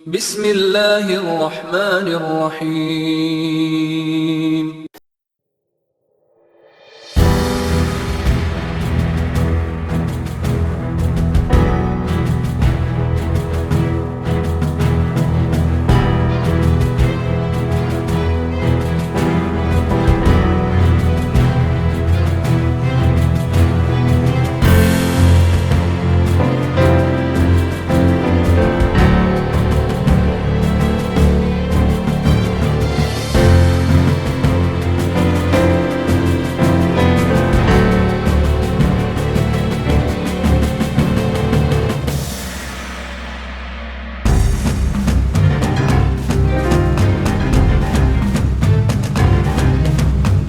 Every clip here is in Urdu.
بسم اللہ الرحمن الرحیم۔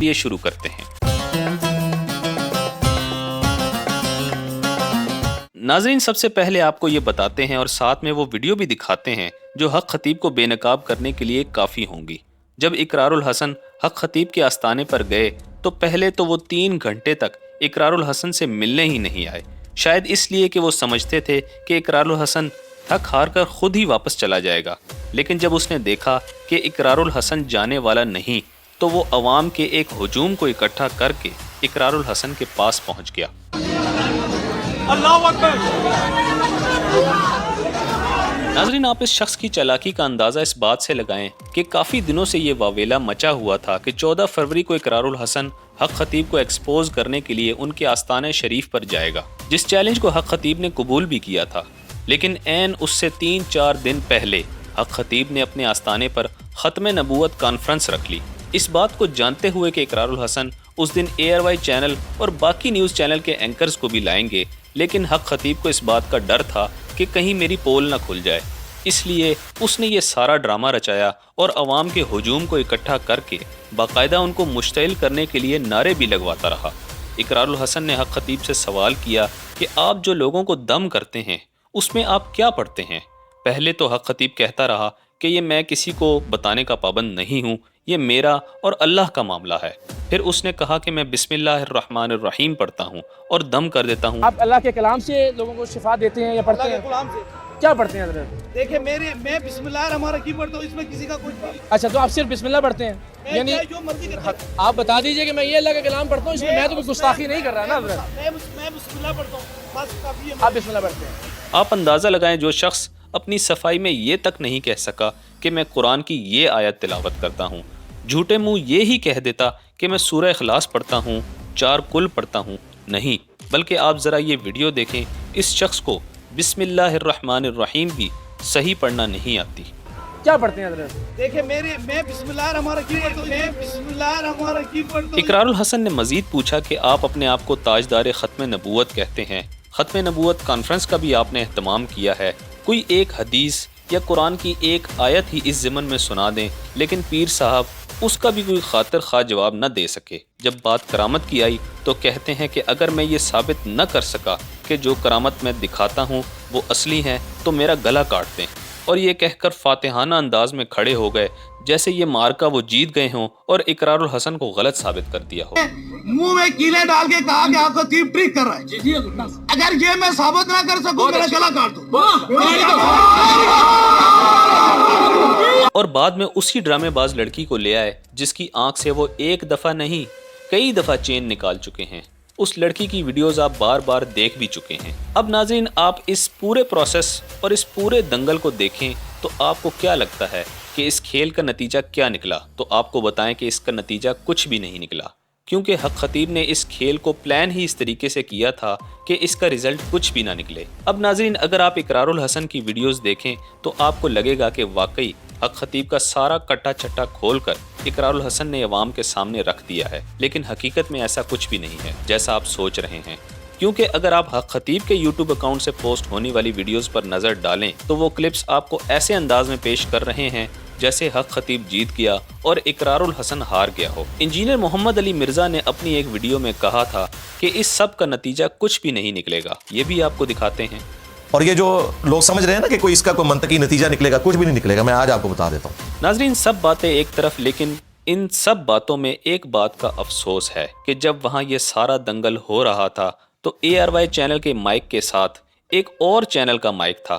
یہ شروع کرتے ہیں۔ ناظرین، سب سے پہلے آپ کو یہ بتاتے ہیں اور ساتھ میں وہ ویڈیو بھی دکھاتے ہیں جو حق خطیب کو بے نقاب کرنے کے لیے کافی ہوں گی۔ جب اقرار الحسن حق خطیب کے آستانے پر گئے تو پہلے تو وہ 3 گھنٹے تک اقرار الحسن سے ملنے ہی نہیں آئے، شاید اس لیے کہ وہ سمجھتے تھے کہ اقرار الحسن تھک ہار کر خود ہی واپس چلا جائے گا۔ لیکن جب اس نے دیکھا کہ اقرار الحسن جانے والا نہیں تو وہ عوام کے ایک ہجوم کو اکٹھا کر کے اقرار الحسن کے پاس پہنچ گیا۔ اللہ اکبر۔ ناظرین، آپ اس شخص کی چالاکی کا اندازہ اس بات سے لگائیں کہ کافی دنوں سے یہ واویلا مچا ہوا تھا کہ 14 فروری کو اقرار الحسن حق خطیب کو ایکسپوز کرنے کے لیے ان کے آستانے شریف پر جائے گا، جس چیلنج کو حق خطیب نے قبول بھی کیا تھا۔ لیکن عین اس سے 3-4 دن پہلے حق خطیب نے اپنے آستانے پر ختم نبوت کانفرنس رکھ لی، اس بات کو جانتے ہوئے کہ اقرار الحسن اس دن ARY چینل اور باقی نیوز چینل کے اینکرز کو بھی لائیں گے۔ لیکن حق خطیب کو اس بات کا ڈر تھا کہ کہیں میری پول نہ کھل جائے، اس لیے اس نے یہ سارا ڈرامہ رچایا اور عوام کے ہجوم کو اکٹھا کر کے باقاعدہ ان کو مشتعل کرنے کے لیے نعرے بھی لگواتا رہا۔ اقرار الحسن نے حق خطیب سے سوال کیا کہ آپ جو لوگوں کو دم کرتے ہیں اس میں آپ کیا پڑھتے ہیں؟ پہلے تو حق خطیب کہتا رہا کہ یہ میں کسی کو بتانے کا پابند نہیں ہوں، یہ میرا اور اللہ کا معاملہ ہے۔ پھر اس نے کہا کہ میں بسم اللہ الرحمن الرحیم پڑھتا ہوں اور دم کر دیتا ہوں۔ آپ اللہ کے کلام سے لوگوں کو شفا دیتے ہیں یا پڑھتے ہیں؟ اللہ کے کلام سے کیا پڑھتے ہیں حضرت؟ دیکھیں، میں بسم اللہ الرحمن الرحیم پڑھتا ہوں، اس میں کسی کا کچھ نہیں۔ اچھا، تو آپ صرف بسم اللہ پڑھتے ہیں؟ یعنی جو مرضی کرتا ہوں۔ آپ بتا دیجئے کہ میں یہ اللہ کا کلام پڑھتا ہوں، اس میں تو کوئی گستاخی نہیں کر رہا نا حضرت؟ میں بسم اللہ پڑھتا ہوں، بس کافی ہے۔ آپ بسم اللہ پڑھتے ہیں؟ آپ اندازہ لگائیں، جو شخص اپنی صفائی میں یہ تک نہیں کہہ سکا کہ میں قرآن کی یہ آیت تلاوت کرتا ہوں، جھوٹے منہ یہ ہی کہہ دیتا کہ میں سورہ اخلاص پڑھتا ہوں، 4 کل پڑھتا ہوں، نہیں بلکہ آپ ذرا یہ ویڈیو دیکھیں، اس شخص کو بسم اللہ الرحمن الرحیم بھی صحیح پڑھنا نہیں آتی۔ کیا پڑھتے ہیں حضرت؟ دیکھیں، میں بسم اللہ الرحمن الرحیم پڑھتا ہوں، میں بسم اللہ الرحمن الرحیم پڑھتا ہوں۔ اقرار الحسن نے مزید پوچھا کہ آپ اپنے آپ کو تاجدار ختم نبوت کہتے ہیں، ختم نبوت کانفرنس کا بھی آپ نے اہتمام کیا ہے، کوئی ایک حدیث یا قرآن کی ایک آیت ہی اس ضمن میں سنا دیں۔ لیکن پیر صاحب اس کا بھی کوئی خاطر خواہ جواب نہ دے سکے۔ جب بات کرامت کی آئی تو کہتے ہیں کہ اگر میں یہ ثابت نہ کر سکا کہ جو کرامت میں دکھاتا ہوں وہ اصلی ہے تو میرا گلا کاٹ دیں، اور یہ کہہ کر فاتحانہ انداز میں کھڑے ہو گئے جیسے یہ مارکا وہ جیت گئے ہوں اور اقرار الحسن کو غلط ثابت کر دیا ہو۔ منہ میں کیلے ڈال کے کہا کہ آپ خطیب ٹریک کر رہا ہے، اگر یہ میں ثابت نہ کر سکوں میرا گلا کاٹ دو۔ اور بعد میں اسی ڈرامے باز لڑکی کو لے آئے جس کی آنکھ سے وہ ایک دفعہ نہیں کئی دفعہ چین نکال چکے ہیں۔ اس لڑکی کی ویڈیوز آپ بار بار دیکھ بھی چکے ہیں۔ اب ناظرین، آپ اس پورے پروسیس اور اس پورے دنگل کو دیکھیں تو آپ کو کیا لگتا ہے کہ اس کھیل کا نتیجہ کیا نکلا؟ تو آپ کو بتائیں کہ اس کا نتیجہ کچھ بھی نہیں نکلا، کیونکہ حق خطیب نے اس کھیل کو پلان ہی اس طریقے سے کیا تھا کہ اس کا رزلٹ کچھ بھی نہ نکلے۔ اب ناظرین، اگر آپ اقرار الحسن کی ویڈیوز دیکھیں تو آپ کو لگے گا کہ واقعی حق خطیب کا سارا کٹا چٹا کھول کر اقرار الحسن نے عوام کے سامنے رکھ دیا ہے، لیکن حقیقت میں ایسا کچھ بھی نہیں ہے جیسا آپ سوچ رہے ہیں۔ کیونکہ اگر آپ حق خطیب کے یوٹیوب اکاؤنٹ سے پوسٹ ہونے والی ویڈیوز پر نظر ڈالیں تو وہ کلپس آپ کو ایسے انداز میں پیش کر رہے ہیں جیسے حق خطیب جیت گیا اور اقرار الحسن ہار گیا ہو۔ انجینئر محمد علی مرزا نے اپنی ایک ویڈیو میں کہا تھا کہ اس سب کا نتیجہ کچھ بھی نہیں نکلے گا، یہ بھی آپ کو دکھاتے ہیں۔ اور یہ جو لوگ سمجھ رہے ہیں نا کہ کوئی اس کا کوئی منطقی نتیجہ نکلے گا، کچھ بھی نہیں نکلے گا، میں آج آپ کو بتا دیتا ہوں۔ ناظرین، سب باتیں ایک طرف، لیکن ان سب باتوں میں ایک بات کا افسوس ہے کہ جب وہاں یہ سارا دنگل ہو رہا تھا تو ARY چینل کے مائک کے ساتھ ایک اور چینل کا مائک تھا